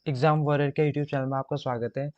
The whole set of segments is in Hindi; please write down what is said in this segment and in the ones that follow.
एग्जाम वॉरियर के यूट्यूब चैनल में आपका स्वागत है।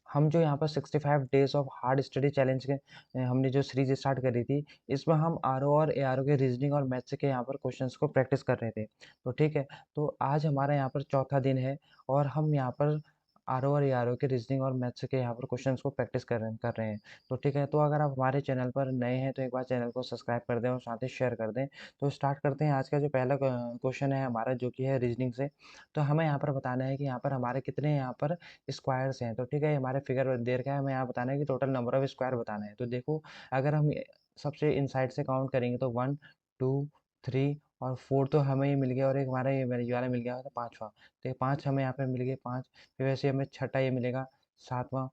हम जो यहाँ पर 65 days of hard study challenge के हमने जो सीरीज स्टार्ट करी थी, इसमें हम आरओ और एआरओ के रीजनिंग और मैथ्स के यहाँ पर क्वेश्चंस को प्रैक्टिस कर रहे थे। तो ठीक है, तो आज हमारा यहाँ पर चौथा दिन है और हम यहाँ पर आरओ और एआरओ के रीजनिंग और मैथ्स के यहाँ पर क्वेश्चंस को प्रैक्टिस कर रहे हैं। तो ठीक है, तो अगर आप हमारे चैनल पर नए हैं तो एक बार चैनल को सब्सक्राइब कर दें और साथ ही शेयर कर दें। तो स्टार्ट करते हैं। आज का जो पहला क्वेश्चन है हमारा, जो कि है रीजनिंग से। तो हमें यहाँ पर बताना है कि यहाँ पर हमारे कितने यहाँ पर स्क्वायर्स हैं। तो ठीक है, हमारे फिगर दे रखा है, हमें यहाँ बताना है कि टोटल नंबर ऑफ स्क्वायर बताना है। तो देखो, अगर हम सबसे इनसाइड से काउंट करेंगे तो 1 2 3 और 4 तो हमें ये मिल गया, और एक हमारा ये ये वाला मिल गया था पाँचवा। तो ये 5 हमें यहाँ पे मिल गए, 5। फिर वैसे हमें छठा ये मिलेगा, सातवां,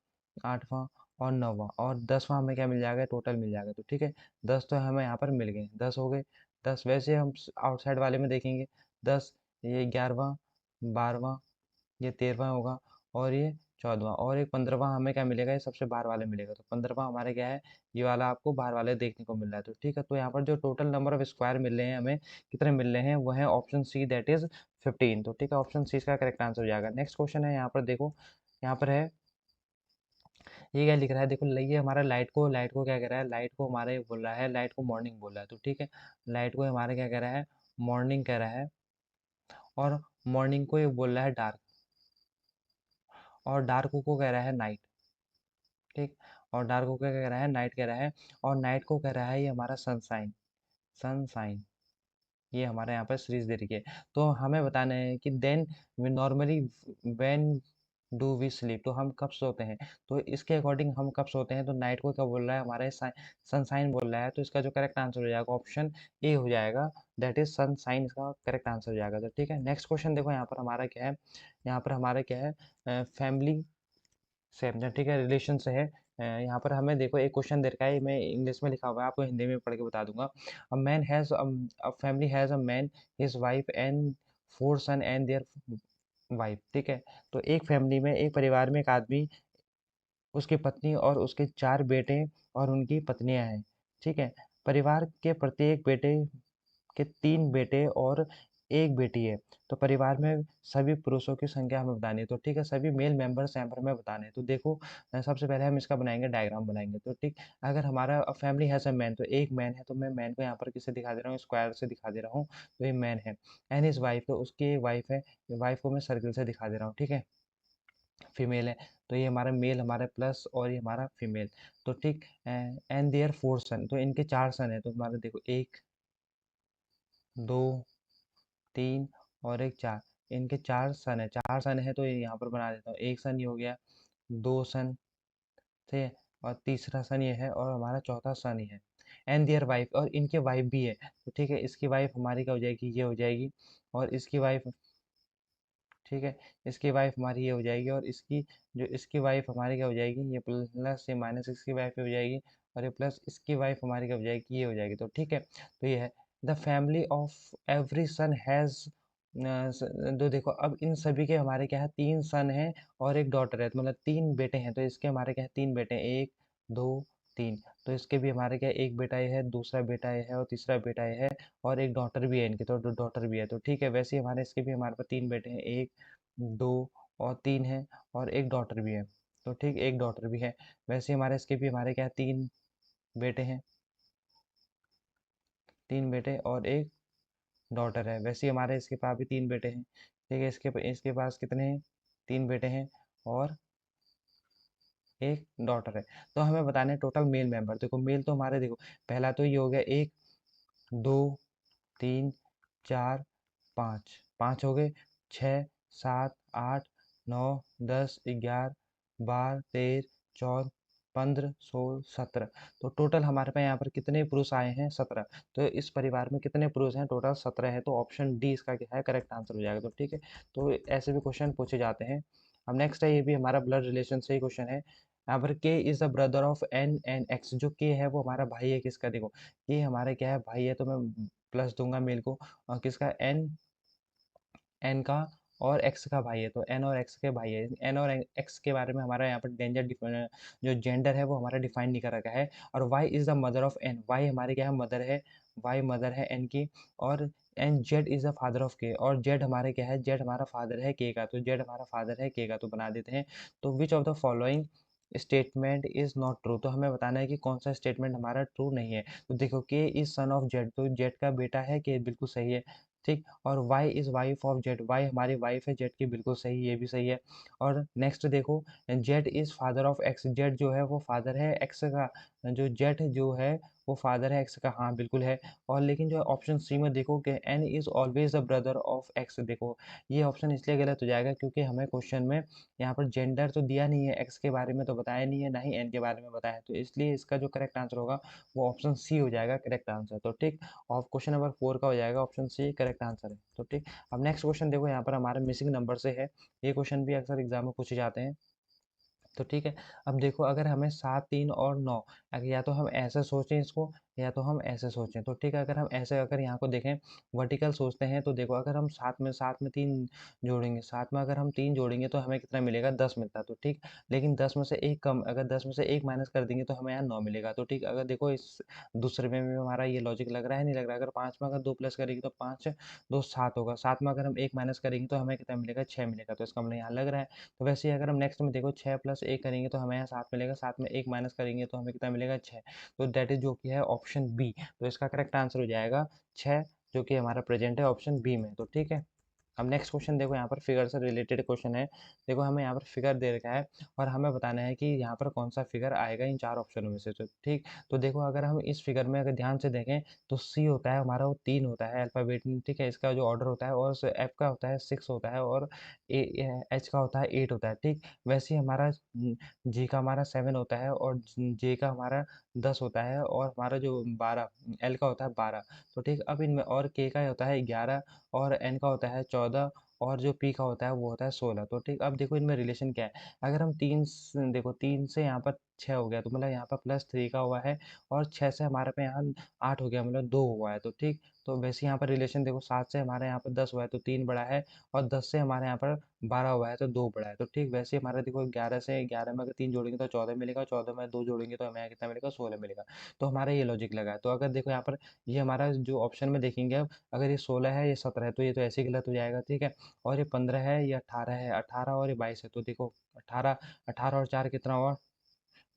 आठवां और नौवां, और 10वां हमें क्या मिल जाएगा, टोटल मिल जाएगा। तो ठीक है, 10 तो हमें यहाँ पर मिल गए, 10 हो गए। 10 वैसे हम आउटसाइड वाले में देखेंगे, 10, ये 11वां, 12वां, ये 13वां होगा, और ये 14वां, और एक 15वां हमें क्या मिलेगा, ये सबसे बाहर वाले मिलेगा। तो 15वां हमारे क्या है, ये वाला आपको बाहर वाले देखने को मिल रहा है। तो ठीक है, तो यहाँ पर जो टोटल नंबर ऑफ स्क्वायर मिल रहे हैं हमें, कितने मिल रहे हैं, वो है ऑप्शन सी, दैट इज 15। तो ठीक है, ऑप्शन सी इसका करेक्ट आंसर हो जाएगा। नेक्स्ट क्वेश्चन है, यहाँ पर देखो, यहाँ पर है, ये क्या लिख रहा है, देखो ये हमारा लाइट को क्या कह रहा है, लाइट को हमारे बोल रहा है, लाइट को मॉर्निंग बोल रहा है। तो ठीक है, लाइट को हमारे क्या कह रहा है, मॉर्निंग कह रहा है, और मॉर्निंग को ये बोल रहा है डार्क, और डार्क को कह रहा है नाइट। ठीक, और डार्क को क्या कह रहा है, नाइट कह रहा है, और नाइट को कह रहा है ये हमारा सनसाइन, सनसाइन। ये हमारे यहाँ पर सीरीज दे रखी है। तो हमें बताना है कि then normally when do we sleep, तो हम कब सोते हैं। तो इसके अकॉर्डिंग हम कब सोते हैं, तो नाइट को क्या बोल रहा है, हमारे सनसाइन बोल रहा है। तो इसका जो करेक्ट आंसर हो जाएगा ऑप्शन ए हो जाएगा, दैट इज सनसाइन, इसका करेक्ट आंसर हो जाएगा। तो ठीक है, नेक्स्ट क्वेश्चन देखो, यहाँ पर हमारा क्या है, यहाँ पर हमारा क्या है, फैमिली से अपना, ठीक है, रिलेशन से है। यहाँ पर हमें देखो एक क्वेश्चन दे रखा है, मैं इंग्लिश में लिखा हुआ है, आपको हिंदी में पढ़ के बता दूंगा। A man has a family has a man, his wife and 4 son and their wife. ठीक है, तो एक फैमिली में, एक परिवार में एक आदमी, उसकी पत्नी और उसके 4 बेटे और उनकी पत्नियां हैं। ठीक है, परिवार के प्रत्येक बेटे के 3 बेटे और 1 बेटी है। तो परिवार में सभी पुरुषों की संख्या हमें बतानी है। तो ठीक है, सभी मेल मेंबर्स यहाँ पर हमें बताने हैं। तो देखो, सबसे पहले हम इसका बनाएंगे, डायग्राम बनाएंगे। तो ठीक, अगर हमारा फैमिली हैज अ मैन, तो एक मैन है, तो मैं मैन को यहाँ पर किससे दिखा दे रहा हूँ, स्क्वायर से दिखा दे रहा हूँ। तो ये मैन है। एंड हिज वाइफ, तो उसकी एक वाइफ है, वाइफ को मैं सर्किल से दिखा दे रहा हूँ। ठीक है, फीमेल है। तो ये हमारा मेल, हमारा प्लस, और ये हमारा फीमेल। तो ठीक, एंड देयर 4 सन, तो इनके 4 सन है। तो हमारे देखो, 1 2 3 और एक 4, इनके 4 सन है, 4 सन है। तो ये यहाँ पर बना देता हूँ, एक सन ये हो गया, 2 सन थे, और तीसरा सन ये है, और हमारा चौथा सन ये है। एंड देयर वाइफ, और इनके वाइफ भी है। तो ठीक है, इसकी वाइफ हमारी क्या हो जाएगी, ये हो जाएगी, और इसकी वाइफ, ठीक है, इसकी वाइफ हमारी ये हो जाएगी, और इसकी, जो इसकी वाइफ हमारी क्या हो जाएगी, ये प्लस ये माइनस इसकी वाइफ हो जाएगी, और ये प्लस इसकी वाइफ हमारी क्या हो जाएगी, ये हो जाएगी। तो ठीक है, तो ये है, the family of every son has, तो देखो, अब इन सभी के हमारे क्या है, 3 सन हैं और एक डॉटर है, तो मतलब 3 बेटे हैं। तो इसके हमारे क्या है, 3 बेटे हैं, 1 2 3। तो इसके भी हमारे क्या है, एक बेटा ये है, दूसरा बेटा ये है, और तीसरा बेटा ये है, और एक डॉटर भी है इनकी, तो डॉटर भी है। तो ठीक है, वैसे ही हमारे इसके भी हमारे पास 3 बेटे हैं, 1 2 और 3 है, और एक डॉटर भी है। तो ठीक, एक डॉटर भी है। वैसे ही हमारे इसके भी हमारे क्या है, 3 बेटे हैं, 3 बेटे और एक डॉटर है। वैसे ही हमारे इसके पास भी 3 बेटे हैं। ठीक है, इसके पास कितने हैं, 3 बेटे हैं और एक डॉटर है। तो हमें बताने टोटल मेल मेंबर। देखो, मेल तो हमारे, देखो, पहला तो ये हो गया, 1 2 3 4 5, 5 हो गए, 6 7 8 9 10 11 12 13 14 15 16 17। तो टोटल हमारे पास यहाँ पर कितने पुरुष आए हैं, 17। तो इस परिवार में कितने पुरुष हैं, टोटल 17 है। तो ऑप्शन डी इसका क्या है, करेक्ट आंसर हो जाएगा। तो ठीक है, तो ऐसे भी क्वेश्चन पूछे जाते हैं। अब नेक्स्ट है, ये भी हमारा ब्लड रिलेशन से ही क्वेश्चन है। यहाँ पर K is the brother of N and X, जो के है वो हमारा भाई है किसका, देखो, ये हमारे क्या है, भाई है, तो मैं प्लस दूंगा मेल को, और किसका, एन, एन का, और एक्स का भाई है। तो एन और एक्स के भाई है। एन और एक्स के बारे में हमारा यहाँ पर जो जेंडर है वो हमारा डिफाइन नहीं कर रखा है। और Y is the mother of N, Y हमारी क्या है, मदर है, वाई मदर है एन की। और and Z is the father of के, और जेड हमारे क्या है, जेड हमारा फादर है के का, तो जेड हमारा फादर है के का, तो बना देते हैं। तो which of the following statement is not true, तो हमें बताना है कि कौन सा स्टेटमेंट हमारा ट्रू नहीं है। तो देखो K is son of Z, तो जेड का बेटा है के, बिल्कुल सही है। ठीक, और Y is wife of Z, Y हमारी वाइफ है जेड की, बिल्कुल सही, ये भी सही है। और नेक्स्ट देखो, Z is father of x, Z जो है वो फादर है एक्स का, जो जेड जो है वो फादर है एक्स का, हाँ बिल्कुल है। और लेकिन जो ऑप्शन सी में देखो कि N is always the brother of X, देखो ये ऑप्शन इसलिए गलत हो जाएगा क्योंकि हमें क्वेश्चन में यहाँ पर जेंडर तो दिया नहीं है, एक्स के बारे में तो बताया नहीं है, ना ही एन के बारे में बताया है, तो इसलिए इसका जो करेक्ट आंसर होगा वो ऑप्शन सी हो जाएगा करेक्ट आंसर। तो ठीक, और क्वेश्चन नंबर 4 का हो जाएगा ऑप्शन सी करेक्ट आंसर है। तो ठीक, अब नेक्स्ट क्वेश्चन देखो, यहाँ पर हमारे मिसिंग नंबर से है, ये क्वेश्चन भी अक्सर एग्जाम में पूछे जाते हैं। तो ठीक है, अब देखो अगर हमें 7, 3 और 9, अगर या तो हम ऐसे सोचें इसको या तो हम ऐसे सोचें, तो ठीक है, अगर हम ऐसे अगर यहाँ को देखें वर्टिकल सोचते हैं, तो देखो अगर हम 7 में जोड़ेंगे, 7 में अगर हम 3 जोड़ेंगे तो हमें कितना मिलेगा, 10 मिलता है, तो ठीक। लेकिन 10 में से एक कम, अगर 10 में से एक माइनस कर देंगे तो हमें यहाँ 9 मिलेगा, तो ठीक। अगर देखो इस दूसरे में भी हमारा ये लॉजिक लग रहा है, नहीं लग रहा है, अगर 5 में अगर 2 प्लस करेंगे तो 5 2 7 होगा, 7 में अगर हम एक माइनस करेंगे तो हमें कितना मिलेगा, 6 मिलेगा, तो इसका मतलब यहाँ लग रहा है। तो वैसे ही अगर हम नेक्स्ट में देखो 6 प्लस 1 करेंगे तो हमें यहाँ 7 मिलेगा, 7 में 1 माइनस करेंगे तो हमें कितना मिलेगा, 6। तो दैट इज जो कि है ऑप्शन बी, तो इसका करेक्ट आंसर हो जाएगा 6, जो कि हमारा प्रेजेंट है ऑप्शन बी में। तो ठीक है, अब नेक्स्ट क्वेश्चन देखो, यहाँ पर फिगर से रिलेटेड क्वेश्चन है। देखो हमें यहाँ पर फिगर दे रखा है और हमें बताना है कि यहाँ पर कौन सा फिगर आएगा इन 4 ऑप्शनों में से, तो ठीक। तो देखो अगर हम इस फिगर में अगर ध्यान से देखें तो सी होता है हमारा वो 3 होता है अल्फाबेट में, ठीक है, इसका जो ऑर्डर होता है, और एफ का होता है 6 होता है, और एच का होता है 8 होता है, ठीक। वैसे ही हमारा जी का हमारा 7 होता है, और जे का हमारा 10 होता है, और हमारा जो 12 एल का होता है 12। तो ठीक, अब इनमें और के का होता है 11, और एन का होता है 14, और जो पी का होता है वो होता है 16। तो ठीक, अब देखो इनमें रिलेशन क्या है, अगर हम देखो 3 से यहाँ पर 6 हो गया, तो मतलब यहाँ पर +3 का हुआ है, और 6 से हमारे पे यहाँ 8 हो गया, मतलब 2 हुआ है, तो ठीक। तो वैसे यहाँ पर रिलेशन देखो, 7 से हमारे यहाँ पर 10 हुआ है तो 3 बड़ा है, और 10 से हमारे यहाँ पर 12 हुआ है तो 2 बड़ा है, तो ठीक। वैसे ही हमारा देखो 11 से 11 में अगर 3 जोड़ेंगे तो 14 मिलेगा, 14 में 2 जोड़ेंगे तो हमें यहाँ कितना मिलेगा, 16 मिलेगा। तो हमारा ये लॉजिक लगा है। तो अगर देखो यहाँ पर ये हमारा जो ऑप्शन में देखेंगे अब, अगर ये 16 है, ये 17 है, तो ये तो ऐसे ही गलत हो जाएगा, ठीक है। और ये 15 है, ये 18 है, 18 और ये 22 है, तो देखो 18, 18 और 4 कितना हुआ,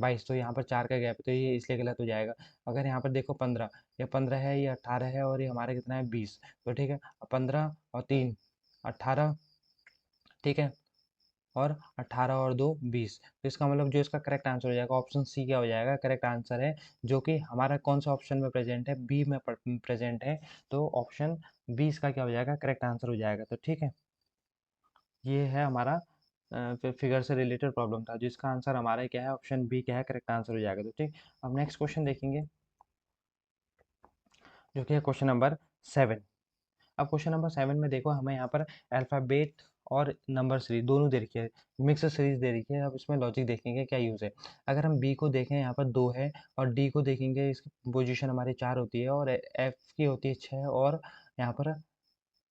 22, तो यहाँ पर 4 का गैप है, तो ये इसलिए गलत हो जाएगा। अगर यहाँ पर देखो 15, ये 15 है, ये 18 है, और ये हमारा कितना है, 20, तो ठीक है। 15 और 3 18, ठीक है, और 18 और 2 20, तो इसका मतलब जो इसका करेक्ट आंसर हो जाएगा ऑप्शन सी क्या हो जाएगा, करेक्ट आंसर है, जो कि हमारा कौन सा ऑप्शन में प्रेजेंट है, बी में प्रेजेंट है। तो ऑप्शन 20 का क्या हो जाएगा, करेक्ट आंसर हो जाएगा। तो ठीक है, ये है हमारा फिगर से रिलेटेड प्रॉब्लम था, जिसका आंसर हमारा क्या है, ऑप्शन बी क्या है, करेक्ट आंसर हो जाएगा। तो ठीक, अब नेक्स्ट क्वेश्चन देखेंगे, जो कि है क्वेश्चन नंबर 7। अब क्वेश्चन नंबर 7 में देखो हमें यहाँ पर अल्फ़ाबेट और नंबर सीरीज दोनों दे रखी है, मिक्स सीरीज दे रखी है। अब इसमें लॉजिक देखेंगे क्या यूज़ है। अगर हम बी को देखें, यहाँ पर 2 है, और डी को देखेंगे, इसकी पोजीशन हमारी 4 होती है, और एफ की होती है 6, और यहाँ पर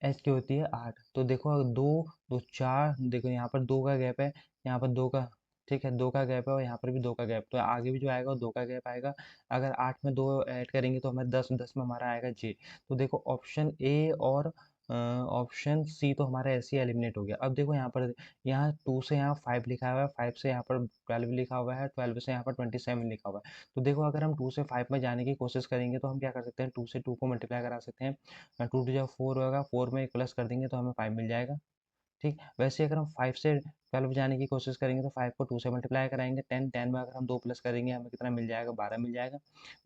एच की होती है 8। तो देखो 2 2 4, देखो यहाँ पर 2 का गैप है, यहाँ पर 2 का, ठीक है, 2 का गैप है, और यहाँ पर भी 2 का गैप, तो आगे भी जो आएगा वो 2 का गैप आएगा। अगर 8 में 2 ऐड करेंगे तो हमें 10, 10 में हमारा आएगा जे। तो देखो ऑप्शन ए और ऑप्शन सी तो हमारा ऐसे ही एलिमिनेट हो गया। अब देखो यहाँ पर, यहाँ 2 से यहाँ 5 लिखा हुआ है, 5 से यहाँ पर 12 लिखा हुआ है, 12 से यहाँ पर 27 लिखा हुआ है। तो देखो अगर हम 2 से 5 में जाने की कोशिश करेंगे तो हम क्या कर सकते हैं, 2 से 2 को मल्टीप्लाई करा सकते हैं, 2 टू जा 4 होगा, 4 में एक प्लस कर देंगे तो हमें 5 मिल जाएगा, ठीक। वैसे अगर हम 5 से 12 जाने की कोशिश करेंगे तो 5 को 2 से मल्टीप्लाई कराएंगे, 10, 10 में अगर हम 2 प्लस करेंगे हमें कितना मिल जाएगा, 12 मिल जाएगा।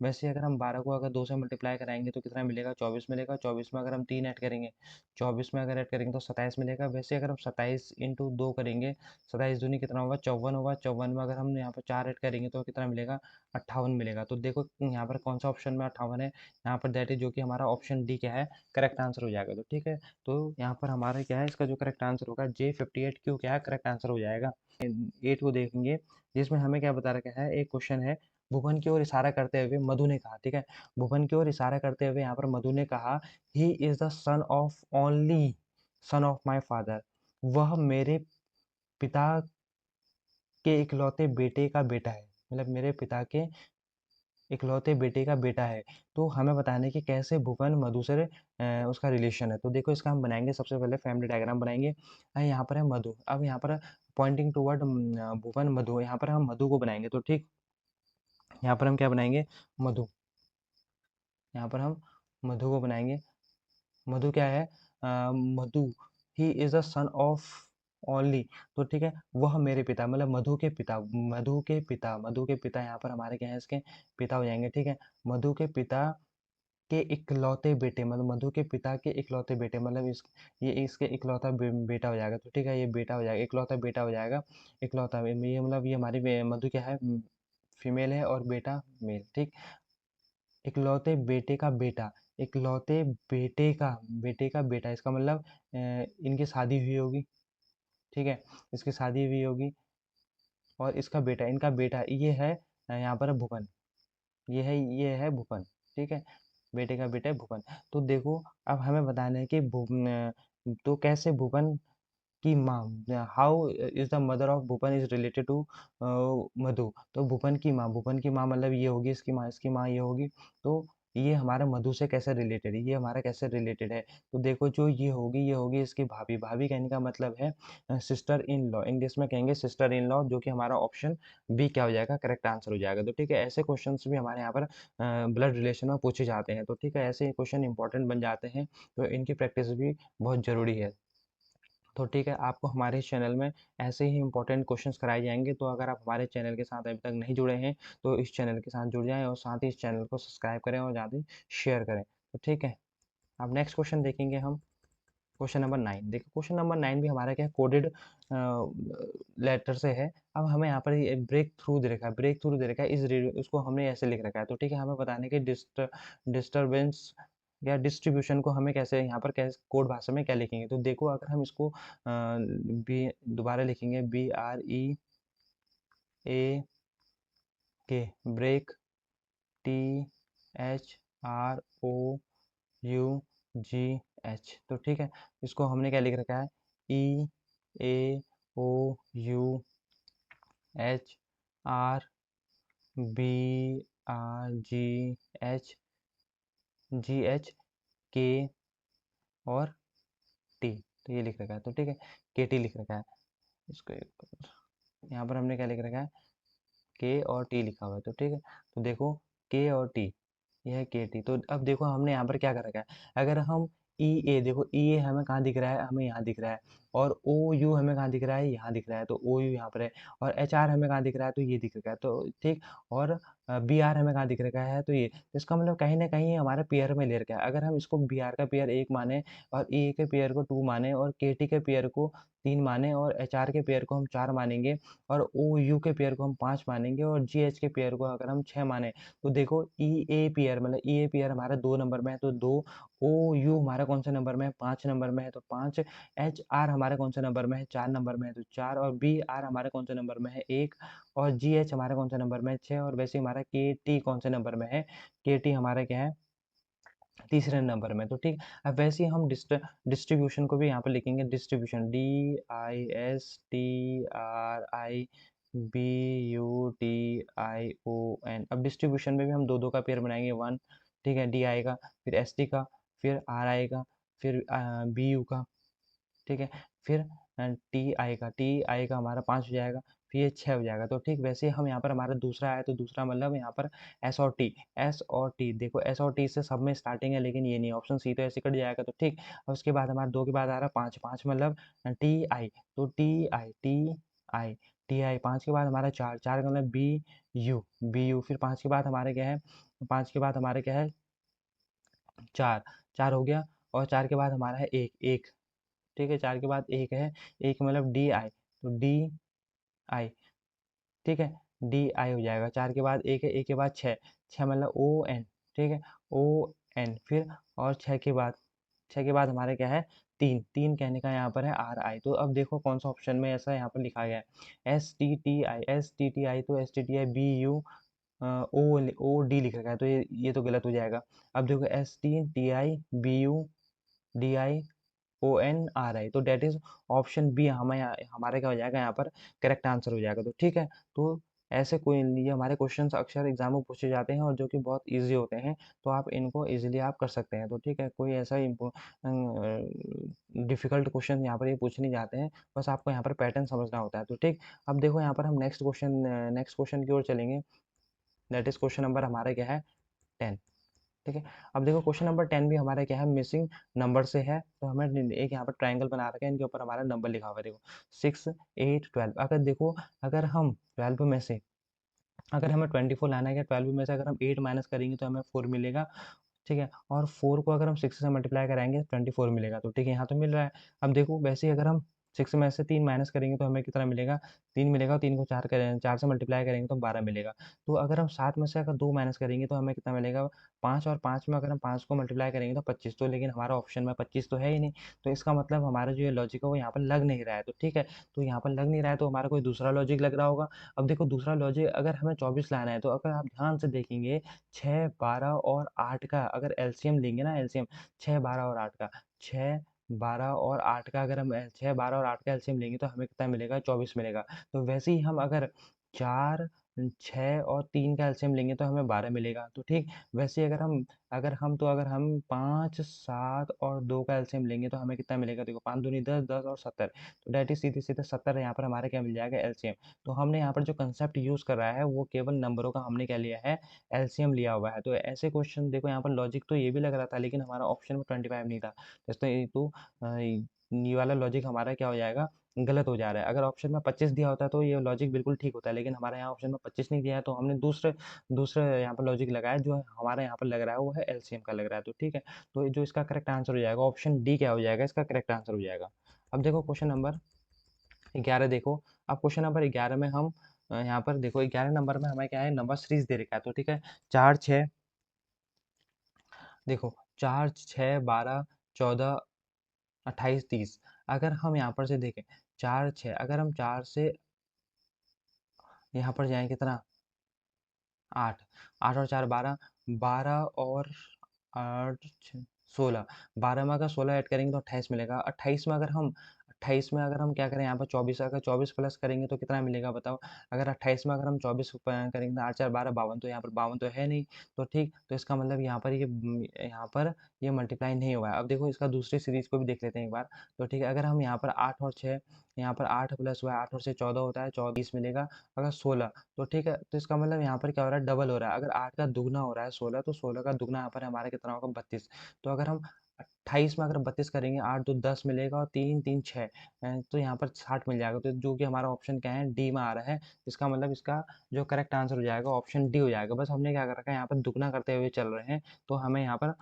वैसे अगर हम 12 को अगर 2 से मल्टीप्लाई कराएंगे तो कितना मिलेगा, 24 मिलेगा। 24 में अगर हम 3 ऐड करेंगे, 24 में अगर ऐड करेंगे तो 27 मिलेगा। वैसे अगर हम 27 इंटू 2 करेंगे, 27 दूनी कितना होगा, 54 होगा। 54 में अगर हम यहाँ पर 4 ऐड करेंगे तो कितना मिलेगा, 58 मिलेगा। तो देखो यहाँ पर कौन सा ऑप्शन में 58 है, यहाँ पर दैट इज जो कि हमारा ऑप्शन डी क्या है, करेक्ट आंसर हो जाएगा। तो ठीक है, तो यहाँ पर हमारा क्या है, इसका जो करेक्ट आंसर होगा J58 क्यों क्या है, करेक्ट आंसर हो जाएगा। 8 को देखेंगे, जिसमें हमें क्या बता रखा है, एक क्वेश्चन है, भुवन की ओर इशारा करते हुए मधु ने कहा, ठीक है, भुवन की ओर इशारा करते हुए यहाँ पर मधु ने कहा, he is the sun of only son of my father, वह मेरे पिता के इकलौते बेटे का बेटा है, मतलब मेरे पिता के इकलौते बेटे का बेटा है। तो हमें बताना है कि कैसे भूपन मधु से उसका रिलेशन है। तो देखो इसका हम बनाएँगे, सबसे पहले फैमिली डायग्राम बनाएँगे। यहाँ पर है मधु, अब यहाँ पर पॉइंटिंग टुवर्ड भूपन मधु, यहाँ पर हम मधु को बनाएँगे। तो ठीक, यहाँ पर हम क्या बनाएँगे? मधु। यहाँ पर हम मधु को बनाएँगे। मधु क्या है? Madhu, he is a son of only. तो ठीक है, वह मेरे पिता, मतलब मधु के पिता, मधु के पिता यहाँ पर हमारे क्या है, इसके पिता हो जाएंगे। ठीक है, मधु के पिता के इकलौते बेटे, मतलब मधु के पिता के इकलौते बेटे, मतलब ये इसके इकलौता बेटा हो जाएगा। तो ठीक है, ये बेटा हो जाएगा, इकलौता बेटा हो जाएगा। इकलौता ये मतलब ये हमारी मधु क्या है, फीमेल है, और बेटा मेल। ठीक, इकलौते बेटे का बेटा, इकलौते बेटे का बेटा, इसका मतलब इनकी शादी हुई होगी। ठीक है, इसकी शादी हुई होगी, और इसका बेटा, इनका बेटा ये है यहाँ पर भूपन, ये है भूपन। ठीक है, बेटे का बेटा है भूपन। तो देखो, अब हमें बताना है कि तो कैसे भूपन की माँ, how is the mother of Bhupan is related to Madhu. तो भूपन की माँ मतलब ये होगी, इसकी माँ ये होगी। तो ये हमारा मधु से कैसे रिलेटेड है, ये हमारा कैसे रिलेटेड है? तो देखो, जो ये होगी इसकी भाभी। भाभी कहने का मतलब है सिस्टर इन लॉ, इंग्लिश में कहेंगे सिस्टर इन लॉ, जो कि हमारा ऑप्शन बी क्या हो जाएगा, करेक्ट आंसर हो जाएगा। तो ठीक है, ऐसे क्वेश्चंस भी हमारे यहाँ पर ब्लड रिलेशन में पूछे जाते हैं। तो ठीक है, ऐसे क्वेश्चन इंपॉर्टेंट बन जाते हैं, तो इनकी प्रैक्टिस भी बहुत ज़रूरी है। तो ठीक है, आपको हमारे इस चैनल में ऐसे ही इंपॉर्टेंट क्वेश्चंस कराए जाएंगे। तो अगर आप हमारे चैनल के साथ अभी तक नहीं जुड़े हैं, तो इस चैनल के साथ जुड़ जाएं, और साथ ही इस चैनल को सब्सक्राइब करें और ज़्यादा शेयर करें। तो ठीक है, अब नेक्स्ट क्वेश्चन देखेंगे हम। क्वेश्चन नंबर 9, देखिए क्वेश्चन नंबर 9 भी हमारा क्या है, कोडेड लेटर से है। अब हमें यहाँ पर ब्रेक थ्रू दे रखा है, उसको हमने ऐसे लिख रखा है। तो ठीक है, हमें बताने कि डिस्टर्बेंस या डिस्ट्रीब्यूशन को हमें कैसे यहाँ पर कैसे कोड भाषा में क्या लिखेंगे। तो देखो, अगर हम इसको बी दोबारा लिखेंगे, BREAK, ब्रेक, THROUGH। तो ठीक है, इसको हमने क्या लिख रखा है, EAOUH, और टी। तो ये लिख रखा है। तो ठीक है, KT लिख रखा है। इसको यहाँ पर हमने क्या लिख रखा है, के और टी लिखा हुआ है। तो ठीक है, तो देखो, के और टी, यह है के टी। तो अब देखो, हमने यहाँ पर क्या कर रखा है, अगर हम ई ए, देखो ई ए हमें कहाँ दिख रहा है, हमें यहाँ दिख रहा है, और ओ यू हमें कहाँ दिख रहा है, यहाँ दिख रहा है। तो ओ यू यहाँ पर है, और एच आर हमें कहाँ दिख रहा है, तो ये दिख रहा है। तो ठीक, और बी आर हमें कहाँ दिख रखा है, तो ये, तो इसका मतलब कहीं ना कहीं हमारे पेयर में ले रखा है। अगर हम इसको बी आर का पेयर 1 माने, और ई ए के पेयर को 2 माने, और के टी के पेयर को 3 माने, और एच आर के पेयर को हम 4 मानेंगे, और ओ यू के पेयर को हम 5 मानेंगे, और जी एच के पेयर को अगर हम 6 माने, तो देखो ई ए पेयर, मतलब ई ए पेयर हमारा 2 नंबर में है, तो 2, ओ यू हमारा कौन से नंबर में है, 5 नंबर में है, तो 5, एच आर हमारे कौन से नंबर में है, 4 नंबर में है, तो 4, और बी आर हमारे कौन से नंबर में है, 1, और जी एच हमारे कौन से नंबर में है, 6, और वैसे हमारा के टी कौन से नंबर में है, के टी हमारा क्या है, तीसरे नंबर में। तो ठीक, अब वैसे ही हम डिस्ट्रीब्यूशन को भी यहाँ पर लिखेंगे, डिस्ट्रीब्यूशन, DISTRIBUTION। अब डिस्ट्रीब्यूशन में भी हम दो दो का पेयर बनाएंगे, 1, ठीक है, डी आएगा, फिर एस टी का, फिर आर आएगा, फिर बी यू का, ठीक है, फिर टी आएगा हमारा 5 हो जाएगा, फिर ये 6 हो जाएगा। तो ठीक, वैसे हम यहाँ पर हमारा दूसरा आया, तो दूसरा मतलब यहाँ पर एस और टी, देखो एस और टी से सब में स्टार्टिंग है, लेकिन ये नहीं, ऑप्शन सी तो ऐसे कट जाएगा। तो ठीक, और उसके बाद हमारा 2 के बाद आ रहा है 5, 5 मतलब टी आई, तो टी आई, 5 के बाद हमारा 4, 4 का मतलब बी यू, फिर 5 के बाद हमारे क्या है, 5 के बाद हमारे क्या है, 4, 4 हो गया, और 4 के बाद हमारा है 1, 1, ठीक है, 4 के बाद 1 है, 1 मतलब डी आई, तो डी आई, ठीक है, डी आई हो जाएगा। 4 के बाद 1 है, 1 के बाद 6, 6 मतलब ओ एन, ठीक है, ओ एन, फिर और 6 के बाद हमारे क्या है, 3, 3 कहने का यहाँ पर है आर आई। तो अब देखो कौन सा ऑप्शन में ऐसा यहाँ पर लिखा गया है, एस टी टी आई, तो S T T I B U O D लिख रखा है, तो ये तो गलत हो जाएगा। अब देखो STTIBUDIONRI, तो डेट इज ऑप्शन बी हमें हमारे क्या हो जाएगा, यहाँ पर करेक्ट आंसर हो जाएगा। तो ठीक है, तो ऐसे कोई ये हमारे क्वेश्चंस अक्सर एग्जाम में पूछे जाते हैं और जो कि बहुत इजी होते हैं, तो आप इनको इजीली आप कर सकते हैं। तो ठीक है, कोई ऐसा डिफिकल्ट क्वेश्चन यहाँ पर ये पूछ नहीं जाते हैं, बस आपको यहाँ पर पैटर्न समझना होता है। तो ठीक, अब देखो यहाँ पर हम नेक्स्ट क्वेश्चन की ओर चलेंगे। दैट इज क्वेश्चन नंबर हमारा क्या है, 10। ठीक है, अब देखो क्वेश्चन नंबर 10 भी हमारा क्या है, मिसिंग नंबर से है। तो हमें एक यहाँ पर ट्रायंगल बना रखा है, इनके ऊपर हमारा नंबर लिखा हुआ है, देखो 6, 8, 12। अगर देखो, अगर हम 12 में से अगर हमें 24 लाना है, या 12 में से अगर हम 8 माइनस करेंगे तो हमें 4 मिलेगा। ठीक है, और 4 को अगर हम 6 से मल्टीप्लाई कराएंगे 24 मिलेगा। तो ठीक है, यहाँ तो मिल रहा है। अब देखो वैसे ही अगर हम 6 में से 3 माइनस करेंगे तो हमें कितना मिलेगा, 3 मिलेगा। और 3 को 4 करें, 4 से मल्टीप्लाई करेंगे तो 12 मिलेगा। तो अगर हम 7 में से अगर 2 माइनस करेंगे तो हमें कितना मिलेगा, 5। और 5 में अगर हम 5 को मल्टीप्लाई करेंगे तो 25। तो लेकिन हमारा ऑप्शन में 25 तो है ही नहीं। तो इसका मतलब हमारा जो ये लॉजिक है वो यहाँ पर लग नहीं रहा है। तो ठीक है, तो यहाँ पर लग नहीं रहा है, तो हमारा कोई दूसरा लॉजिक लग रहा होगा। अब देखो दूसरा लॉजिक, अगर हमें 24 लाना है, तो अगर आप ध्यान से देखेंगे, 6, 12 और 8 का अगर एलसीएम लेंगे ना, एलसीएम 6, 12 और 8 का, 6, 12 और 8 का अगर हम 6, 12 और 8 का एलसीएम लेंगे तो हमें कितना मिलेगा, 24 मिलेगा। तो वैसे ही हम अगर 4, 6 और 3 का एलसीएम लेंगे तो हमें 12 मिलेगा। तो ठीक, वैसे ही अगर हम 5, 7 और 2 का एलसीएम लेंगे तो हमें कितना मिलेगा, देखो 5 दूनी 10, 10 और 70। तो डेट इज सीधे सीधे 70 यहाँ पर हमारे क्या मिल जाएगा, एलसीएम। तो हमने यहाँ पर जो कंसेप्ट यूज कर रहा है वो केवल नंबरों का हमने क्या लिया है, एलसीएम लिया हुआ है। तो ऐसे क्वेश्चन देखो, यहाँ पर लॉजिक तो ये भी लग रहा था, लेकिन हमारा ऑप्शन में 25 नहीं था। तो ये वाला लॉजिक हमारा क्या हो जाएगा, गलत हो जा रहा है। अगर ऑप्शन में 25 दिया होता तो ये लॉजिक बिल्कुल ठीक होता है, लेकिन हमारे यहाँ ऑप्शन में 25 नहीं दिया है, तो हमने दूसरे दूसरे यहाँ पर लॉजिक लगाया, जो हमारे यहाँ पर लग रहा है वो है एलसीएम का लग रहा है। तो ठीक है, तो जो इसका करेक्ट आंसर हो जाएगा, ऑप्शन डी क्या हो जाएगा, इसका करेक्ट आंसर हो जाएगा। अब देखो क्वेश्चन नंबर 11 देखो। अब क्वेश्चन नंबर 11 में हम यहाँ पर देखो, 11 नंबर में हमें क्या है, नंबर सीरीज दे रखा है। तो ठीक है, 4, 6, देखो 4, 6, 12, 14, 28, 30। अगर हम यहाँ पर से देखें, 4, 6, अगर हम 4 से यहाँ पर जाएं कितना, 8, 8 और 4 12, 12 और 8, 16, 12 में अगर 16 ऐड करेंगे तो 28 मिलेगा। 28 में अगर हम क्या करें, यहाँ पर 24, अगर 24 प्लस करेंगे तो कितना मिलेगा बताओ। अगर 28 में अगर हम 24 करेंगे तो 8, 4, 12, 52। तो यहाँ पर 52 तो है नहीं। तो ठीक, तो इसका मतलब ये मल्टीप्लाई नहीं हुआ है। अब देखो इसका दूसरी सीरीज को भी देख लेते हैं एक बार। तो ठीक है, अगर हम यहाँ पर 8 और 6, यहाँ पर 8 प्लस हुआ है, 8 और 6 14 होता है, 14 20 मिलेगा। अगर 16, तो ठीक है, तो इसका मतलब यहाँ पर क्या हो रहा है, डबल हो रहा है। अगर 8 का दुगना हो रहा है 16, तो 16 का दुगना यहाँ पर हमारा कितना होगा, 32। तो अगर हम 28 में अगर 32 करेंगे, 8 2 10 मिलेगा, और 3 3 6, तो यहाँ पर 60 मिल जाएगा। तो जो कि हमारा ऑप्शन क्या है, डी में आ रहा है। इसका मतलब इसका जो करेक्ट आंसर हो जाएगा, ऑप्शन डी हो जाएगा। बस हमने क्या कर रखा है, यहाँ पर दुगना करते हुए चल रहे हैं, तो हमें यहाँ पर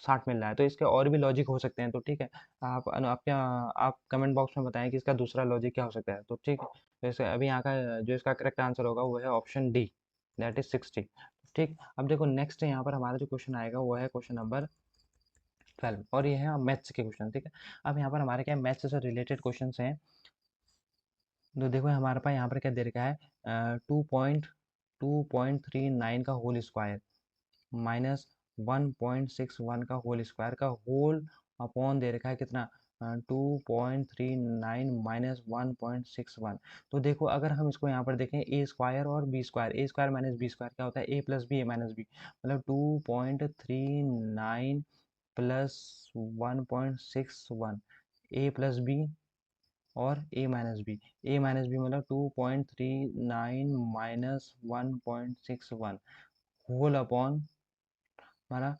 60 मिल रहा है। तो इसके और भी लॉजिक हो सकते हैं। तो ठीक है, आप कमेंट बॉक्स में बताएं कि इसका दूसरा लॉजिक क्या हो सकता है। तो ठीक है, तो अभी यहाँ का जो इसका करेक्ट आंसर होगा वो है ऑप्शन डी, दैट इज 60। ठीक, अब देखो नेक्स्ट यहाँ पर हमारा जो क्वेश्चन आएगा वो है क्वेश्चन नंबर 12, और ये है मैथ्स के क्वेश्चन। ठीक है, अब यहाँ पर हमारे क्या मैथ्स से रिलेटेड क्वेश्चन हैं। तो देखो हमारे पास यहाँ पर क्या दे रखा है, 2.39 का होल स्क्वायर माइनस 1.61 का होल स्क्वायर का होल अपॉन दे रखा है कितना, 2.39 माइनस 1.61। तो देखो अगर हम इसको यहाँ पर देखें, ए स्क्वायर और बी स्क्वायर, ए स्क्वायर माइनस बी स्क्वायर क्या होता है, ए प्लस बी ए माइनस बी। मतलब 2.39 प्लस 1.61, ए प्लस बी और ए माइनस बी मतलब 2.39 माइनस 1.61 होल अपॉन हमारा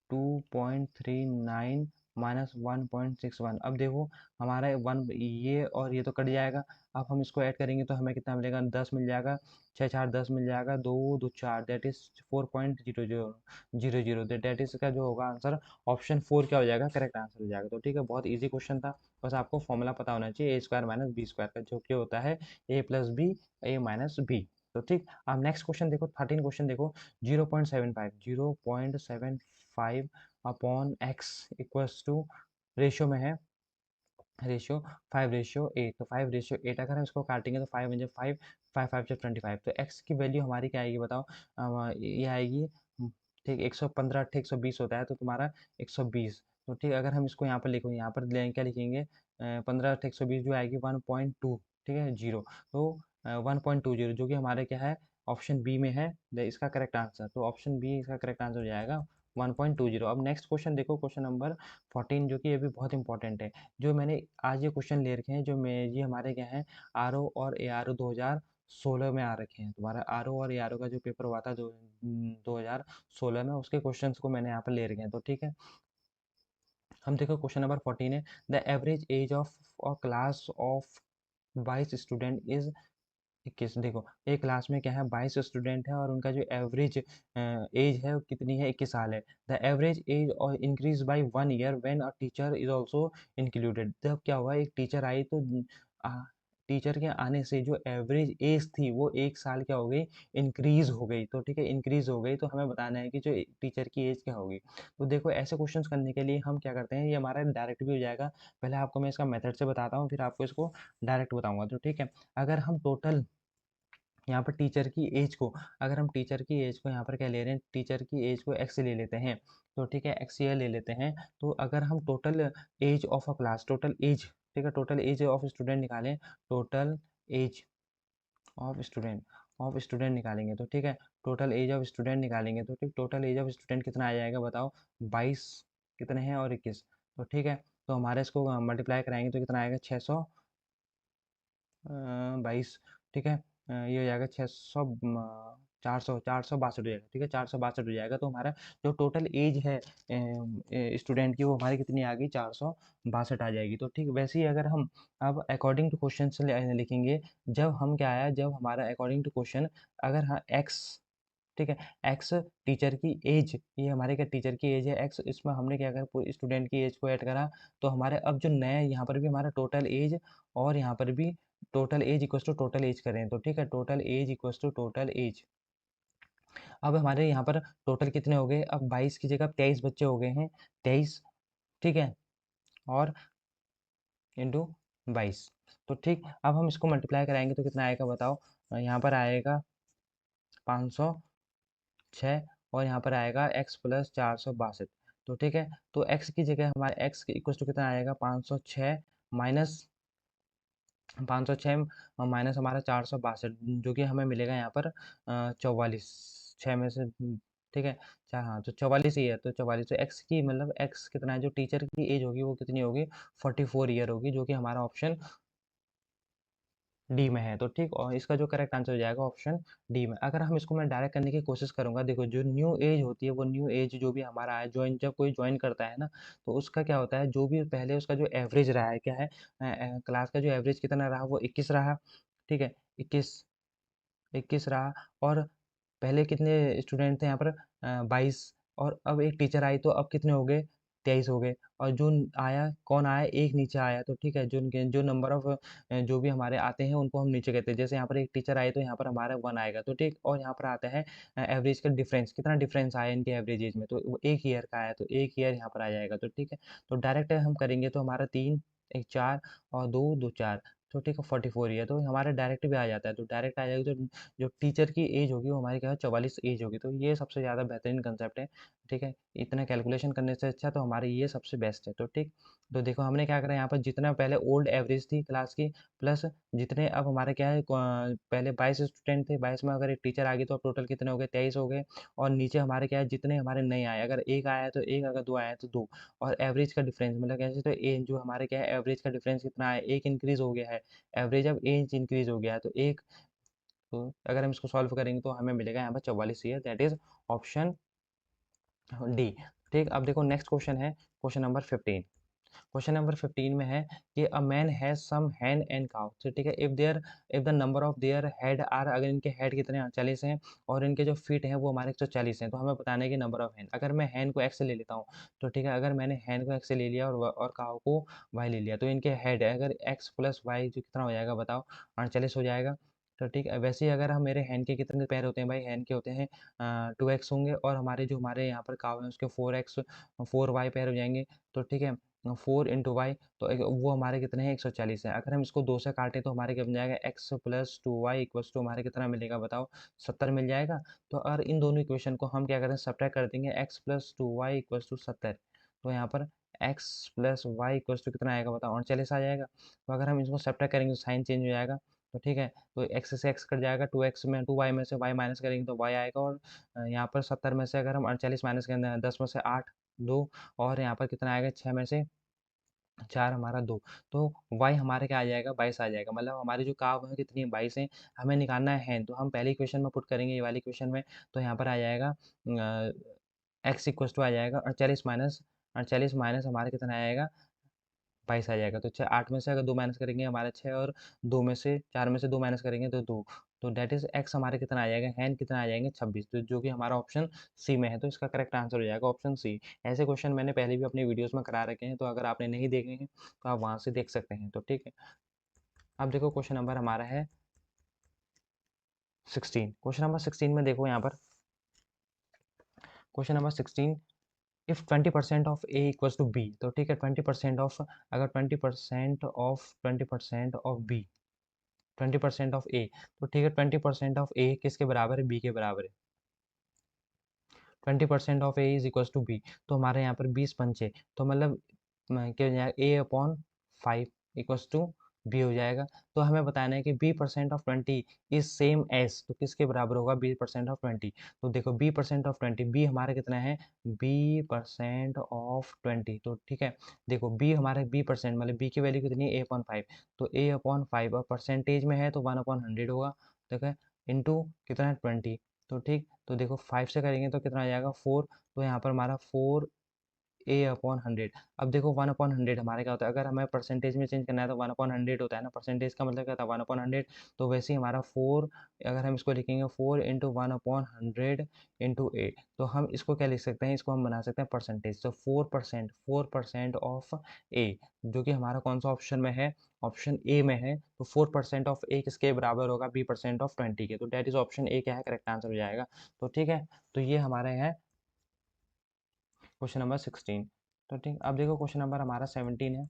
2.39 माइनस 1.61। अब देखो हमारा वन, ये और ये तो कट जाएगा। अब हम इसको ऐड करेंगे तो हमें कितना मिलेगा, 10 मिल जाएगा। 6 4 10 मिल जाएगा, 2 2 4, दैट इज 4.0000। दैट इज का जो होगा आंसर, ऑप्शन 4 क्या हो जाएगा, करेक्ट आंसर हो जाएगा। तो ठीक है, बहुत ईजी क्वेश्चन था। बस आपको फॉर्मूला पता होना चाहिए, ए स्क्वायर माइनस बी स्क्वायर का, जो कि होता है ए प्लस बी ए माइनस बी। तो ठीक, अब नेक्स्ट क्वेश्चन देखो, 13 क्वेश्चन देखो। 0.75 upon X equals to, ratio में है, रेशियो 5:8। तो 5:8 अगर हम इसको काटेंगे तो 5 × 5, 5 5 25। तो एक्स की वैल्यू हमारी क्या आएगी बताओ, ये आएगी, ठीक 115 120 होता है, तो तुम्हारा 120। तो ठीक, अगर हम इसको यहाँ पर लिखो, यहाँ पर क्या लिखेंगे, 15 120 जो आएगी 1.2, ठीक है, जीरो। तो 1.20 जो कि हमारे क्या है ऑप्शन बी में है इसका करेक्ट आंसर। तो ऑप्शन बी इसका करेक्ट आंसर हो जाएगा 1.20। अब नेक्स्ट क्वेश्चन देखो, क्वेश्चन नंबर 14, जो कि ये भी बहुत इंपॉर्टेंट है। जो मैंने आज ये क्वेश्चन ले रखे हैं, जो मैं ये हमारे क्या है आर ओ और ए आर ओ 2016 में आ रखे हैं। तुम्हारा आर ओ और ए आर ओ का जो पेपर हुआ था 2016 में, उसके क्वेश्चन को मैंने यहाँ पर ले रखे हैं। तो ठीक है, हम देखो क्वेश्चन नंबर 14 है, the average age of a class of 22 student is 21। देखो एक क्लास में क्या है 22 स्टूडेंट है और उनका जो एवरेज एज है वो कितनी है, 21 साल है। द एवरेज एज और increase by 1 year when a teacher is also included. जब क्या हुआ, एक टीचर आई तो टीचर के आने से जो एवरेज एज थी वो 1 साल क्या हो गई, इंक्रीज हो गई। तो ठीक है, इंक्रीज हो गई तो हमें बताना है कि जो टीचर की एज क्या होगी। तो देखो ऐसे क्वेश्चंस करने के लिए हम क्या करते हैं, ये हमारा डायरेक्ट भी हो जाएगा। पहले आपको मैं इसका मेथड से बताता हूँ, फिर आपको इसको डायरेक्ट बताऊंगा। तो ठीक है, अगर हम टोटल यहाँ पर टीचर की एज को, अगर हम टीचर की एज को यहाँ पर क्या ले रहे हैं, टीचर की एज को एक्स ले लेते हैं। तो ठीक है, एक्स ईयर ले लेते हैं। तो अगर हम total age of a class, total age, ठीक है, टोटल एज ऑफ स्टूडेंट निकालें, टोटल एज ऑफ स्टूडेंट निकालेंगे। तो ठीक है, टोटल एज ऑफ स्टूडेंट निकालेंगे। तो ठीक, टोटल एज ऑफ स्टूडेंट कितना आ जाएगा बताओ, 22 कितने हैं और 21। तो ठीक है, तो हमारे इसको मल्टीप्लाई कराएंगे तो कितना आएगा, 622। ठीक है, ये हो जाएगा 600, 462 हो जाएगा। ठीक है, 462 हो जाएगा। तो हमारा जो टोटल एज है स्टूडेंट की, वो हमारी कितनी आ गई, 462 आ जाएगी। तो ठीक वैसे ही अगर हम अब अकॉर्डिंग टू क्वेश्चन से लिखेंगे, जब हम क्या आया, जब हमारा अकॉर्डिंग टू क्वेश्चन अगर हाँ एक्स, ठीक है, एक्स टीचर की एज, ये हमारे क्या टीचर की एज है एक्स, इसमें हमने क्या करा, स्टूडेंट की एज को ऐड करा। तो हमारे अब जो नया यहाँ पर भी हमारा टोटल एज और यहाँ पर भी total age equals to total age करें। तो ठीक है, total age equals to total age. अब हमारे यहाँ पर टोटल कितने हो गए, अब 22 की जगह 23 बच्चे हो गए हैं, 23। ठीक है, और इंटू 22। तो ठीक, अब हम इसको मल्टीप्लाई कराएंगे तो कितना आएगा बताओ, यहाँ पर आएगा 506 और यहाँ पर आएगा x प्लस 462। तो ठीक है, तो x की जगह हमारे x इक्वल टू कितना आएगा, 506 माइनस 506 माइनस हमारा 462, जो कि हमें मिलेगा यहाँ पर 44, 6 में से ठीक है, चार, हाँ तो 44 ही है। तो 44, तो x की मतलब x कितना है, जो टीचर की एज होगी वो कितनी होगी, 44 ईयर होगी, जो कि हमारा ऑप्शन डी में है। तो ठीक, और इसका जो करेक्ट आंसर हो जाएगा ऑप्शन डी में। अगर हम इसको मैं डायरेक्ट करने की कोशिश करूंगा, देखो जो न्यू एज होती है, वो न्यू एज जो भी हमारा है, ज्वाइन जब कोई ज्वाइन करता है ना, तो उसका क्या होता है, जो भी पहले उसका जो एवरेज रहा है क्या है, क्लास का जो एवरेज कितना रहा, वो 21 रहा। ठीक है, 21, 21 रहा। और पहले कितने स्टूडेंट थे यहाँ पर, 22। और अब एक टीचर आई तो अब कितने हो गए, 23 हो गए। और जो आया, कौन आया, एक नीचे आया। तो ठीक है, जो नंबर ऑफ जो भी हमारे आते हैं उनको हम नीचे कहते हैं। जैसे यहाँ पर एक टीचर आए तो यहाँ पर हमारा 1 आएगा। तो ठीक, और यहाँ पर आता है एवरेज का डिफरेंस, कितना डिफरेंस आया इनके एवरेज एज में, तो वो 1 ईयर का आया, तो 1 ईयर यहाँ पर आ जाएगा। तो ठीक है, तो डायरेक्ट हम करेंगे तो हमारा 3, 1 4 और 2 2 4। तो ठीक है, 44 ईयर तो हमारा डायरेक्ट भी आ जाता है। तो डायरेक्ट आ जाएगी, तो जो टीचर की एज होगी वो हमारी क्या है, 44 एज होगी। तो ये सबसे ज़्यादा बेहतरीन कंसेप्ट है। ठीक है, इतना कैलकुलेशन करने से अच्छा तो हमारे ये सबसे बेस्ट है। तो ठीक, तो देखो हमने क्या करा यहाँ पर, जितना पहले ओल्ड एवरेज थी क्लास की, प्लस जितने अब हमारे क्या है, पहले 22 स्टूडेंट थे, 22 में अगर एक टीचर आ गई तो अब टोटल कितने हो गए, 23 हो गए। और नीचे हमारे क्या है, जितने हमारे नए आए, अगर एक आया है तो एक, अगर 2 आया है तो 2। और एवरेज का डिफरेंस मतलब कैसे, तो जो हमारे क्या है एवरेज का डिफरेंस कितना है, एक इंक्रीज हो गया है। एवरेज अब एज इंक्रीज हो गया है तो एक। तो अगर हम इसको सॉल्व करेंगे तो हमें मिलेगा यहाँ पर 44 year, that is option D. ठीक, अब देखो नेक्स्ट क्वेश्चन है, क्वेश्चन नंबर 15। क्वेश्चन नंबर 15 में है कि a man has some hen and cow. तो ठीक है, if the number of their head are, अगर इनके हेड कितने हैं, 40 हैं, और इनके जो फीट हैं वो हमारे 140 हैं, तो हमें बताना है कि नंबर ऑफ हैन। अगर मैं हैन को एक्स से ले लेता हूँ, तो ठीक है, अगर मैंने हैन को एक्स से ले लिया और काउ को वाई ले लिया, तो इनके हेड है, अगर एक्स प्लस वाई जो कितना हो जाएगा बताओ, 48 हो जाएगा। तो ठीक है, वैसे ही अगर हम मेरे हैंड के कितने पैर होते हैं भाई, हैंड के होते हैं 2x होंगे, और हमारे जो हमारे यहाँ पर काव है उसके 4x 4y पैर हो जाएंगे। तो ठीक है, 4 इंटू वाई, तो वो हमारे कितने हैं, 140 है। अगर हम इसको 2 से काटें तो हमारे क्या बन जाएगा, x plus 2y equals to हमारे कितना मिलेगा बताओ, 70 मिल जाएगा। तो अगर इन दोनों इक्वेशन को हम क्या करें, सब्ट्रैक्ट कर देंगे, x plus 2y equals to 70। तो यहाँ पर X plus Y equals to कितना आएगा बताओ, 39 आ जाएगा। तो अगर हम इसको सब्ट्रैक्ट करेंगे तो साइन चेंज हो जाएगा। तो ठीक है, तो एक्स से एक्स कट जाएगा, 2x में 2y में से y माइनस करेंगे तो y आएगा, और यहाँ पर 70 में से अगर हम 48 माइनस करें, 10 में से 8 2, और यहाँ पर कितना आएगा, 6 में से 4 हमारा 2, तो y हमारे क्या आ जाएगा, 22 आ जाएगा। मतलब हमारी जो काव है कितनी है, 22 है, हमें निकालना है तो हम पहले इक्वेशन में पुट करेंगे, ये वाली इक्वेशन में, तो यहाँ पर आ जाएगा x इक्वल टू आ जाएगा 48 माइनस हमारे कितना आएगा, 22 आ जाएगा। तो 8 में से अगर 2 माइनस करेंगे हमारे 6, और 2 में से 4 में से 2 माइनस करेंगे तो 2, तो डेट इज x हमारे कितना आ जाएगा, हैन कितना आ जाएंगे 26, तो जो कि हमारा ऑप्शन सी में है, तो इसका करेक्ट आंसर हो जाएगा ऑप्शन सी। ऐसे क्वेश्चन मैंने पहले भी अपनी वीडियोस में करा रखे हैं, तो अगर आपने नहीं देखे हैं तो आप वहाँ से देख सकते हैं। तो ठीक है, अब देखो क्वेश्चन नंबर हमारा है 16। क्वेश्चन नंबर 16 में देखो यहाँ पर, question number 16, if 20% of A equals to B, तो ठीक है 20% ऑफ, अगर 20% ऑफ बी, 20% ऑफ ए, तो ठीक है 20% ऑफ ए किसके बराबर है, बी के बराबर है। 20% of A is equals to B, तो हमारे यहाँ पर 20 पंचे, तो मतलब क्या हो जाएगा, A upon 5 equals to B हो जाएगा। तो हमें बताना है कि B percent of 20 is same as, तो किसके बराबर होगा, बी परसेंट ऑफ 20। तो देखो बी परसेंट ऑफ 20, बी हमारा कितना है, बी परसेंट ऑफ 20, तो ठीक है, देखो बी हमारे बी परसेंट मतलब बी की वैल्यू कितनी है, ए अपॉन 5, तो ए अपॉन 5 और परसेंटेज में है तो 1/100 होगा, ठीक है, इंटू कितना है 20, तो ठीक, तो देखो 5 से करेंगे तो कितना आ जाएगा 4, तो यहाँ पर हमारा 4 ए अपॉन 100। अब देखो 1/100 हमारे क्या होता है, अगर हमें परसेंटेज में चेंज करना है तो 1/100 होता है ना, परसेंटेज का मतलब क्या था 1/100, तो वैसे ही हमारा 4, अगर हम इसको लिखेंगे 4 इंटू 1/100 इंटू ए, तो हम इसको क्या लिख सकते हैं, इसको हम बना सकते हैं परसेंटेज, तो 4% ऑफ ए, जो कि हमारा कौन सा ऑप्शन में है, ऑप्शन ए में है, तो 4% ऑफ ए किसके बराबर होगा, बी परसेंट ऑफ 20 के, तो डेट इज ऑप्शन ए क्या है, करेक्ट आंसर हो जाएगा। तो ठीक है, तो ये हमारे हैं क्वेश्चन नंबर 16। तो ठीक, अब देखो क्वेश्चन नंबर हमारा 17 है।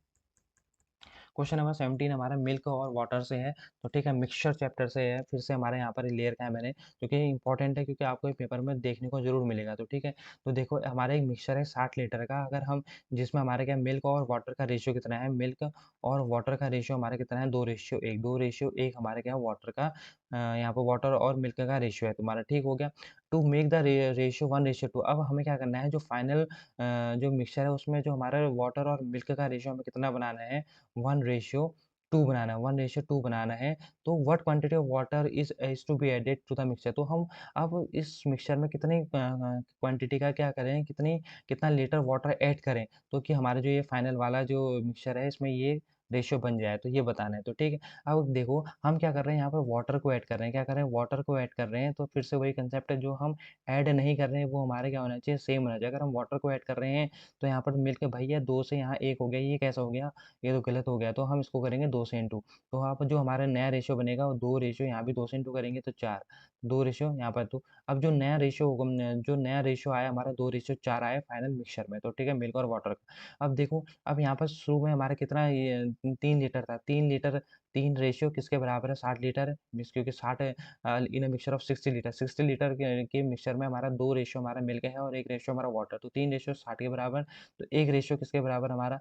क्वेश्चन नंबर 17 हमारा मिल्क और वाटर से है, तो ठीक है मिक्सचर चैप्टर से है, फिर से हमारे यहाँ पर लेयर का है मैंने, क्योंकि इंपॉर्टेंट है, क्योंकि आपको पेपर में देखने को जरूर मिलेगा। तो ठीक है, तो देखो हमारा एक मिक्सचर है 60 लीटर का, अगर हम, जिसमें हमारे क्या मिल्क और वाटर का रेशियो कितना है, मिल्क और वाटर का रेशियो हमारे कितना है, 2:1, 2:1 हमारे क्या वाटर का, यहाँ पर वाटर और मिल्क का रेशियो है तुम्हारा, ठीक हो गया। टू मेक द रेशियो 1:2, अब हमें क्या करना है, जो फाइनल जो मिक्सचर है उसमें जो हमारा वाटर और मिल्क का रेशियो हमें कितना बनाना है, 1:2 बनाना है, 1:2 बनाना है। तो what quantity of water is to be added to the mixture, तो हम अब इस मिक्सचर में कितनी क्वांटिटी का क्या करें, कितना लीटर वाटर ऐड करें, तो कि हमारा जो ये फाइनल वाला जो मिक्सचर है इसमें ये रेशियो बन जाए, तो ये बताना है। तो ठीक है, अब देखो हम क्या कर रहे हैं, यहाँ पर वाटर को ऐड कर रहे हैं, क्या कर रहे हैं, वाटर को ऐड कर रहे हैं, तो फिर से वही कंसेप्ट है, जो हम ऐड नहीं कर रहे हैं वो हमारे क्या होना चाहिए, सेम होना चाहिए। अगर हम वाटर को ऐड कर रहे हैं तो यहाँ पर मिलके भैया 2 से यहाँ 1 हो गया, ये कैसा हो गया, ये तो गलत हो गया, तो हम इसको करेंगे 2 से इंटू, तो यहाँ पर जो हमारा नया रेशियो बनेगा वो 2 रेशियो, यहाँ भी 2 से इंटू करेंगे तो 4, 2 रेशियो यहाँ पर, तो अब जो नया रेशियो होगा, जो नया रेशियो आया हमारा 2:4 आया फाइनल मिक्सचर में, तो ठीक है मिल्क और वाटर का। अब देखो, अब यहाँ पर शुरू में हमारा कितना, ये 3 लीटर था, 3 लीटर, 3 रेशियो किसके बराबर है, 60 लीटर, क्योंकि 60 in a mixture of 60 litre, 60 litre के मिक्सचर में हमारा 2 रेशियो हमारा मिल्क है और 1 रेशियो हमारा वाटर, तो 3 रेशियो 60 के बराबर, तो 1 रेशियो किसके बराबर हमारा,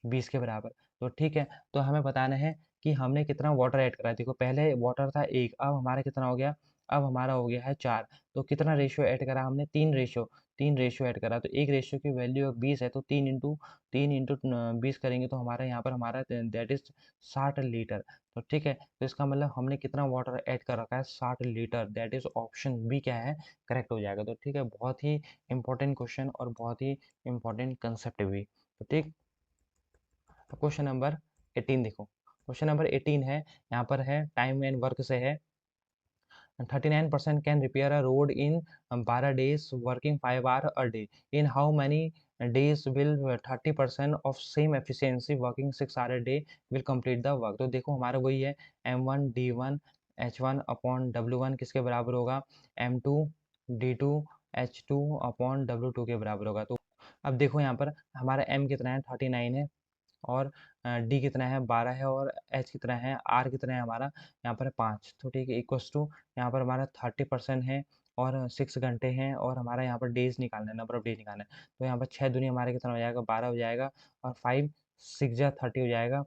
20 के बराबर। तो ठीक है, तो हमें बताना है कि हमने कितना वाटर ऐड करा है। देखो पहले वाटर था 1, अब हमारा कितना हो गया, अब हमारा हो गया है 4, तो कितना रेशियो ऐड करा हमने, 3 रेशियो ऐड करा, तो 1 रेशियो की वैल्यू 20 है, तो 3 इंटू 20 करेंगे तो हमारा यहाँ पर हमारा दैट इज 60 लीटर। तो ठीक है, तो इसका मतलब हमने कितना वाटर ऐड कर रखा है, 60 litre, that is option B क्या है, करेक्ट हो जाएगा। तो ठीक है, बहुत ही इंपॉर्टेंट क्वेश्चन और बहुत ही इंपॉर्टेंट कंसेप्ट भी। तो ठीक, क्वेश्चन नंबर 18 देखो, क्वेश्चन नंबर 18 है, यहाँ पर है टाइम एंड वर्क से है, 39% can repair a road in 12 days working 5 hour a day, in how many days will 30% of same efficiency working 6 hour a day will complete the work. तो देखो हमारा वही है, M1 D1 H1 upon W1 किसके बराबर होगा, M2 D2 H2 upon W2 के बराबर होगा। तो अब देखो यहाँ पर हमारा M कितना है, 39 है, और डी कितना है, 12 है, और एच कितना है, आर कितना है हमारा, यहाँ पर 5, तो ठीक है इक्वल्स टू, यहाँ पर हमारा 30% है, और 6 घंटे हैं, और हमारा यहाँ पर डेज निकालना है, नंबर ऑफ डेज निकालना है, तो यहाँ पर 6 दूनी हमारे कितना हो जाएगा, 12 हो जाएगा, और 5 6 जा 30 हो जाएगा,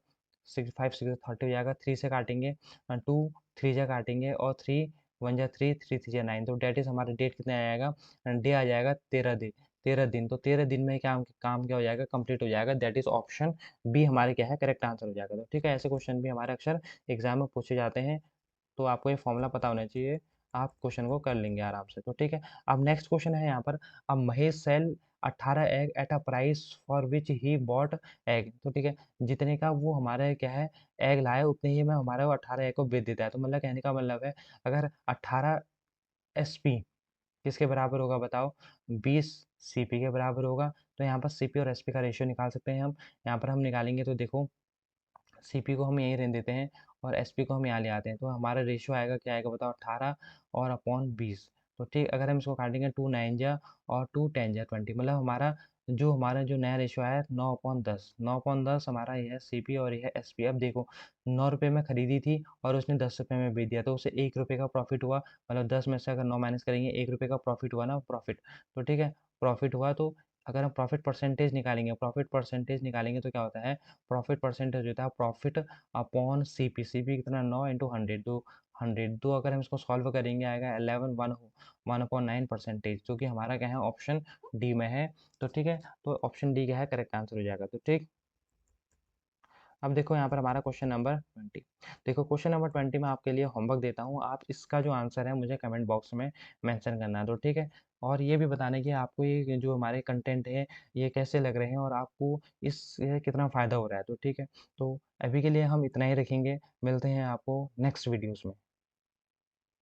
5 6 30 हो जाएगा, 3 से काटेंगे, 2 3 जा काटेंगे और 3 1 जा 3 3 3 जा 9, तो डेट इज़ हमारा डेट कितना आएगा, डे आ जाएगा 13 दिन। तो 13 दिन में काम क्या हो जाएगा, कंप्लीट हो जाएगा। दैट इज़ ऑप्शन बी हमारे क्या है, करेक्ट आंसर हो जाएगा। तो ठीक है, ऐसे क्वेश्चन भी हमारे अक्सर एग्जाम में पूछे जाते हैं, तो आपको ये फॉर्मूला पता होना चाहिए, आप क्वेश्चन को कर लेंगे आराम से। तो ठीक है, अब नेक्स्ट क्वेश्चन है यहाँ पर, अब Mahesh sell 18 egg at a price for which he bought egg. तो ठीक है, जितने का वो हमारे क्या है, एग लाया, उतने ही में हमारे वो 18 एग को बेच देता है। तो मतलब कहने का मतलब है, अगर 18 एसपी किसके बराबर होगा बताओ, 20 सीपी के बराबर होगा। तो यहाँ पर सीपी और एसपी का रेशियो निकाल सकते हैं हम। यहाँ पर हम निकालेंगे तो देखो, सीपी को हम यहीं रहने देते हैं और एसपी को हम यहाँ ले आते हैं। तो हमारा रेशियो आएगा, क्या आएगा बताओ, 18 और अपॉन 20। तो ठीक, अगर हम इसको काटेंगे 2 9 जा और 2 10 जा 20, मतलब हमारा जो नया रेशियो आया 9/10। 9/10 हमारा ये है सीपी और ये है एसपी। अब देखो, 9 रुपये में खरीदी थी और उसने 10 रुपये में बेच दिया, तो उसे 1 रुपये का प्रॉफिट हुआ। मतलब 10 में से अगर 9 माइनस करेंगे, 1 रुपये का प्रॉफिट हुआ ना, प्रॉफिट। तो ठीक है, प्रॉफिट हुआ। तो अगर हम प्रॉफिट परसेंटेज निकालेंगे तो क्या होता है, प्रॉफिट परसेंटेज होता है प्रॉफिट अपॉन सीपी। सीपी कितना, 9 इंटू 100, तो 100 तो अगर हम इसको सॉल्व करेंगे आएगा 11 1/9%, जो कि हमारा क्या है, ऑप्शन डी में है। तो ठीक है, तो ऑप्शन डी क्या है, करेक्ट आंसर हो जाएगा। तो ठीक, अब देखो यहाँ पर हमारा क्वेश्चन नंबर 20। देखो क्वेश्चन नंबर 20 में आपके लिए होमवर्क देता हूँ, आप इसका जो आंसर है मुझे कमेंट बॉक्स में मेंशन करना है। तो ठीक है, और ये भी बताना है कि आपको ये जो हमारे कंटेंट है ये कैसे लग रहे हैं और आपको इससे कितना फ़ायदा हो रहा है। तो ठीक है, तो अभी के लिए हम इतना ही रखेंगे, मिलते हैं आपको नेक्स्ट वीडियोज़ में।